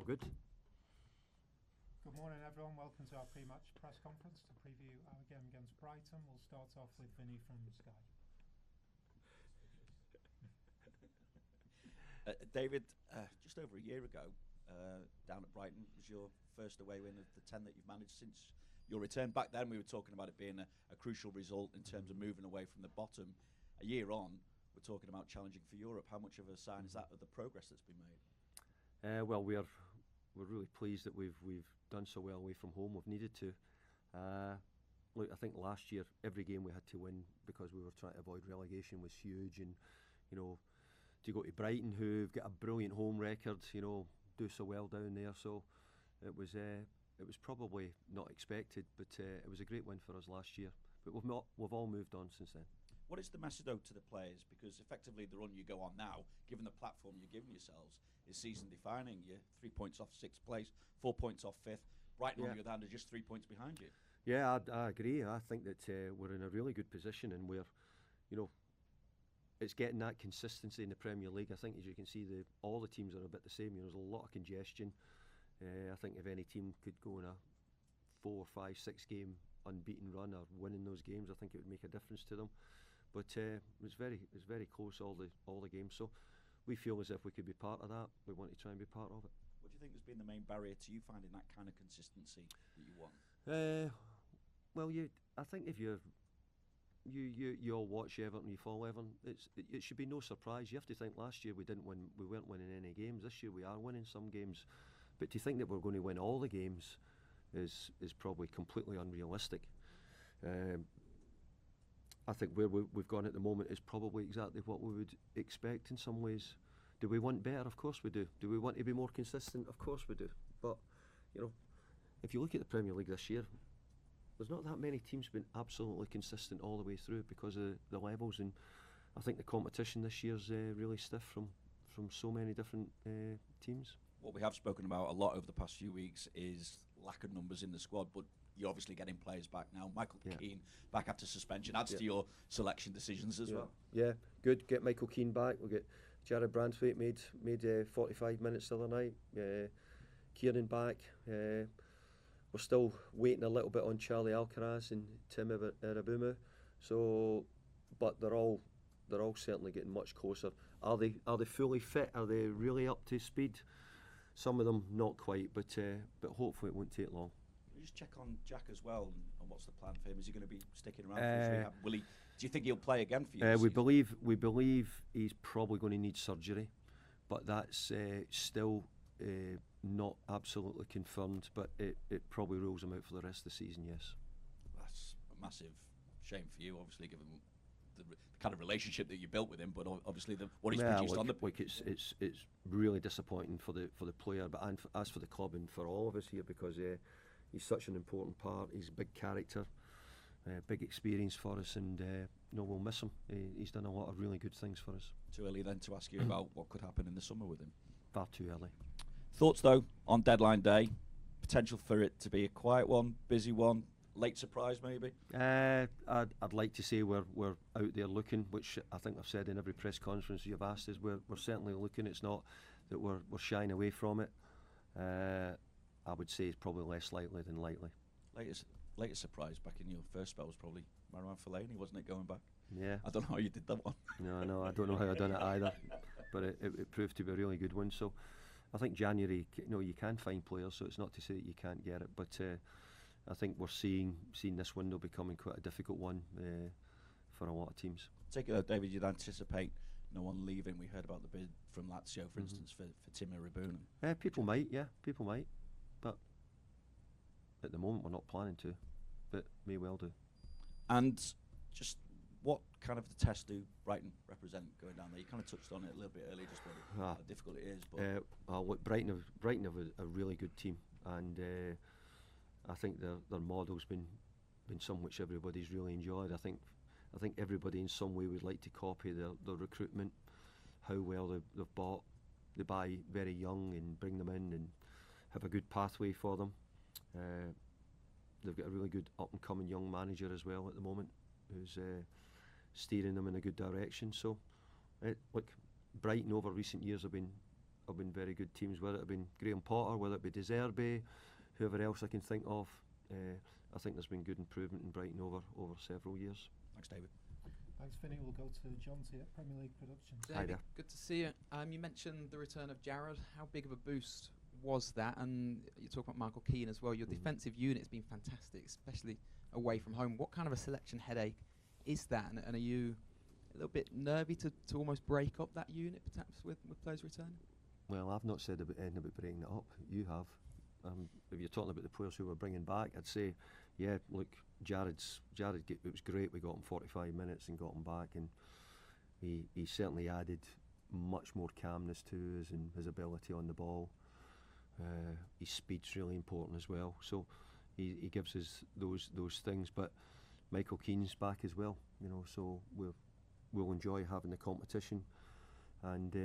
good. Good morning, everyone. Welcome to our pre-match press conference to preview our game against Brighton. We'll start off with Vinny from Sky. David, just over a year ago, down at Brighton, was your first away win of the 10 that you've managed since your return. Back then, we were talking about it being a crucial result in terms of moving away from the bottom. A year on, we're talking about challenging for Europe. How much of a sign is that of the progress that's been made? Well, we're really pleased that we've done so well away from home. We've needed to. Look, I think last year every game we had to win because we were trying to avoid relegation was huge, and to go to Brighton, who've got a brilliant home record, do so well down there. So it was probably not expected, but it was a great win for us last year. But we've all moved on since then. What is the message, though, to the players? Because effectively the run you go on now, given the platform you're giving yourselves, is season-defining. You're 3 points off 6th place, 4 points off 5th. Brighton, on the other hand, are just 3 points behind you. Yeah, I agree. I think that we're in a really good position, and we're, it's getting that consistency in the Premier League. I think, as you can see, all the teams are a bit the same. There's a lot of congestion. I think if any team could go in a 4, 5, 6 game unbeaten run or winning those games, I think it would make a difference to them. But it's very close, all the games. So we feel as if we could be part of that. We want to try and be part of it. What do you think has been the main barrier to you finding that kind of consistency that you want? Well, I think if you all watch Everton, you follow Everton, it should be no surprise. You have to think last year we weren't winning any games. This year we are winning some games, but to think that we're going to win all the games is probably completely unrealistic. I think where we've gone at the moment is probably exactly what we would expect in some ways. Do we want better? Of course we do. Do we want to be more consistent? Of course we do. But if you look at the Premier League this year, there's not that many teams been absolutely consistent all the way through because of the levels, and I think the competition this year's really stiff from so many different teams. What we have spoken about a lot over the past few weeks is lack of numbers in the squad, but you're obviously getting players back now. Michael Keane back after suspension adds to your selection decisions as well. Yeah, good. Get Michael Keane back. We'll get Jared Branthwaite made 45 minutes the other night. Kieran back. We're still waiting a little bit on Charlie Alcaraz and Tim Arabumu. So, but they're all certainly getting much closer. Are they fully fit? Are they really up to speed? Some of them not quite, but hopefully it won't take long. Can you just check on Jack as well, and what's the plan for him? Is he going to be sticking around for his rehab? Do you think he'll play again for you? We believe he's probably going to need surgery, but that's still not absolutely confirmed. But it probably rules him out for the rest of the season. Yes. That's a massive shame for you, obviously, given the kind of relationship that you built with him, but obviously what he's produced on the pitch. It's really disappointing for the player, but as for the club and for all of us here, because he's such an important part. He's a big character, big experience for us, and we'll miss him. He's done a lot of really good things for us. Too early then to ask you about what could happen in the summer with him? Far too early. Thoughts though on deadline day? Potential for it to be a quiet one, busy one, late surprise maybe? I'd like to say we're out there looking, which I think I've said in every press conference you've asked us. We're certainly looking. It's not that we're shying away from it. I would say it's probably less likely than likely. Latest surprise back in your first spell was probably Marouane Fellaini, wasn't it, going back? Yeah. I don't know how you did that one. No, I don't know how I done it either. But it proved to be a really good one. So I think January, you can find players, so it's not to say that you can't get it. But I think we're seeing this window becoming quite a difficult one for a lot of teams. Take it though, David, you'd anticipate no one leaving. We heard about the bid from Lazio, for instance, for Tim Arabumu. People might. But at the moment we're not planning to, but may well do. And just what kind of the test do Brighton represent going down there? You kind of touched on it a little bit earlier, just how difficult it is. But look, Brighton have a really good team, and I think their model's been some which everybody's really enjoyed. I think everybody in some way would like to copy their recruitment, how well they've bought. They buy very young and bring them in and have a good pathway for them. They've got a really good up-and-coming young manager as well at the moment, who's steering them in a good direction. So, look, Brighton over recent years have been have been very good teams, whether it have been Graham Potter, whether it be De Zerbi, whoever else I can think of. I think there's been good improvement in Brighton over several years. Thanks, David. Thanks, Finny. We'll go to John T at Premier League Productions. Hi David, there. good to see you. You mentioned the return of Jared. How big of a boost was that? And you talk about Michael Keane as well. Your defensive unit's been fantastic, especially away from home. What kind of a selection headache is that? And are you a little bit nervy to almost break up that unit, perhaps, with players returning? Well, I've not said anything about breaking it up. You have. If you're talking about the players who we're bringing back, I'd say, yeah, look, Jared, it was great. We got him 45 minutes and got him back, and he certainly added much more calmness to us and his ability on the ball. His speed's really important as well. So he gives us those things. But Michael Keane's back as well, you know. So we'll enjoy having the competition, and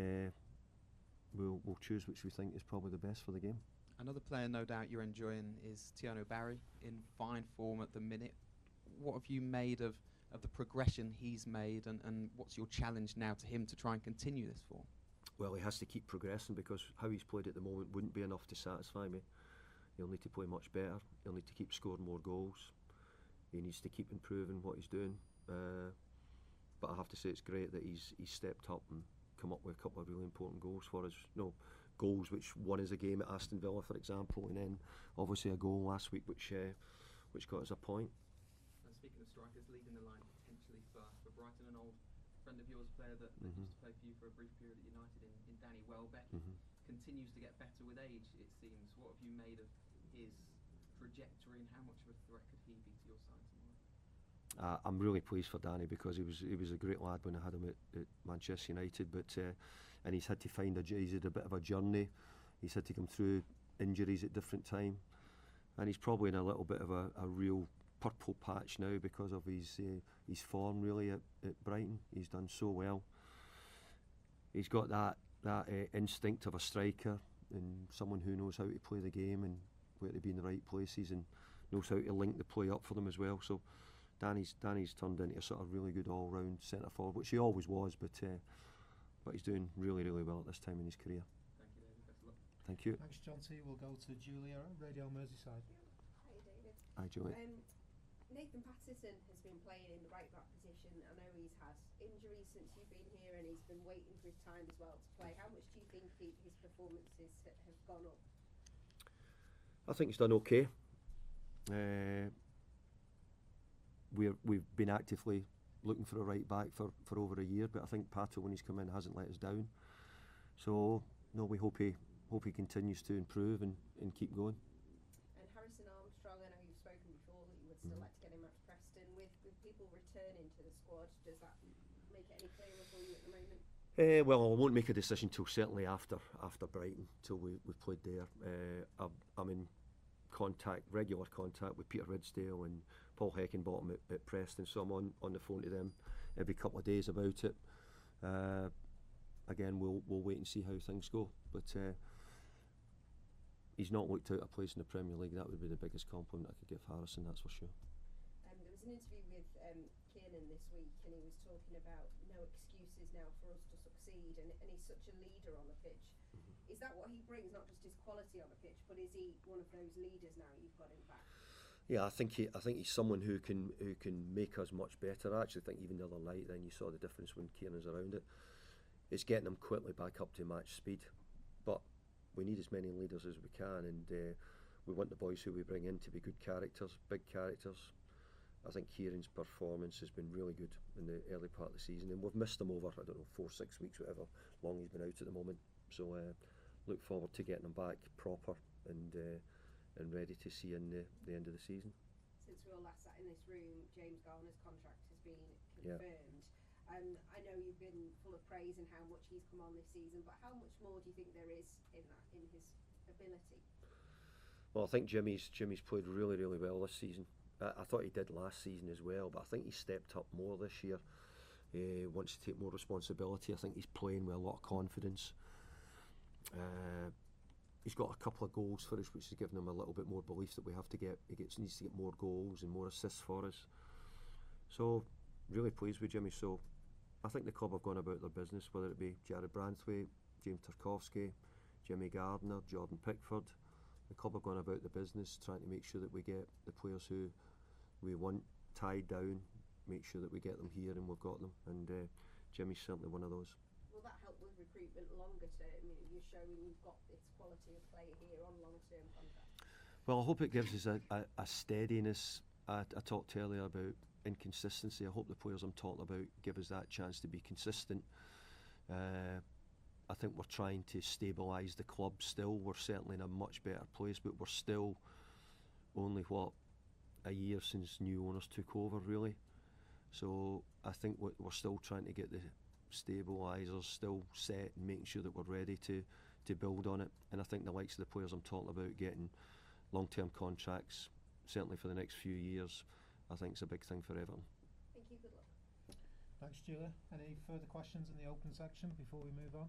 we'll choose which we think is probably the best for the game. Another player, no doubt, you're enjoying is Tiano Barry, in fine form at the minute. What have you made of the progression he's made, and what's your challenge now to him to try and continue this form? Well, he has to keep progressing, because how he's played at the moment wouldn't be enough to satisfy me. He'll need to play much better. He'll need to keep scoring more goals. He needs to keep improving what he's doing. But I have to say, it's great that he's stepped up and come up with a couple of really important goals for us. Goals which won us a game at Aston Villa, for example, and then obviously a goal last week which got us a point. And speaking of strikers, leading the line potentially for Brighton, an old friend of yours, player that used to play for you for a brief period at United in Danny Welbeck, continues to get better with age, it seems. What have you made of his trajectory, and how much of a threat could he be to your side tomorrow? I'm really pleased for Danny, because he was a great lad when I had him at Manchester United, but and he's had to find he's had a bit of a journey. He's had to come through injuries at different time, and he's probably in a little bit of a real purple patch now because of his form really at Brighton. He's done so well. He's got that instinct of a striker, and someone who knows how to play the game and where to be in the right places, and knows how to link the play up for them as well. So Danny's turned into a sort of really good all-round centre forward, which he always was, but he's doing really, really well at this time in his career. Thank you, David. Best of luck. Thank you. Thanks, John T. We'll go to Julia at Radio Merseyside. Hi, David. Hi, Julie. Nathan Patterson has been playing in the right back position. I know he's had injuries since you've been here, and he's been waiting for his time as well to play. How much do you think his performances have gone up? I think he's done okay. We've been actively looking for a right back for over a year, but I think Pato, when he's come in, hasn't let us down. So no, we hope he continues to improve and keep going. And Harrison Armstrong, I know you've spoken before that you would still like to get him at Preston. With people returning to the squad, does that make it any clearer for you at the moment? Well, I won't make a decision till certainly after Brighton, till we've played there. I'm in regular contact with Peter Ridsdale and Paul Heckingbottom at Preston, so I'm on the phone to them every couple of days about it. Again, we'll wait and see how things go, but he's not looked out of place in the Premier League. That would be the biggest compliment I could give Harrison, that's for sure. There was an interview with Kiernan this week, and he was talking about no excuses now for us to succeed, and he's such a leader on the pitch. Is that what he brings, not just his quality on the pitch, but is he one of those leaders now you've got him back? Yeah, I think he's someone who can make us much better. I actually think even the other night, then you saw the difference when Kiernan's around it. It's getting them quickly back up to match speed, but we need as many leaders as we can, and we want the boys who we bring in to be good characters, big characters. I think Kieran's performance has been really good in the early part of the season, and we've missed him over, 4-6 weeks, whatever long he's been out at the moment. So look forward to getting him back proper and ready to see in the end of the season. Since we all last sat in this room, James Garner's contract has been confirmed. I know you've been full of praise in how much he's come on this season, but how much more do you think there is in his ability? Well, I think Jimmy's played really, really well this season. I thought he did last season as well, but I think he stepped up more this year. He wants to take more responsibility. I think he's playing with a lot of confidence. He's got a couple of goals for us, which has given him a little bit more belief that we have to get. Needs to get more goals and more assists for us. So really pleased with Jimmy. So I think the club have gone about their business, whether it be Jared Branthwaite, James Tarkowski, Jimmy Gardner, Jordan Pickford. The club are going about the business, trying to make sure that we get the players who we want tied down, make sure that we get them here, and we've got them. And Jimmy's certainly one of those. Will that help with recruitment longer term? You know, you're showing you've got this quality of player here on long-term contracts. Well, I hope it gives us a steadiness. I talked earlier about inconsistency. I hope the players I'm talking about give us that chance to be consistent. I think we're trying to stabilise the club still. We're certainly in a much better place, but we're still only, a year since new owners took over, really. So I think we're still trying to get the stabilisers still set and making sure that we're ready to build on it. And I think the likes of the players I'm talking about getting long-term contracts, certainly for the next few years, I think it's a big thing for Everton. Thank you, good luck. Thanks, Julia. Any further questions in the open section before we move on?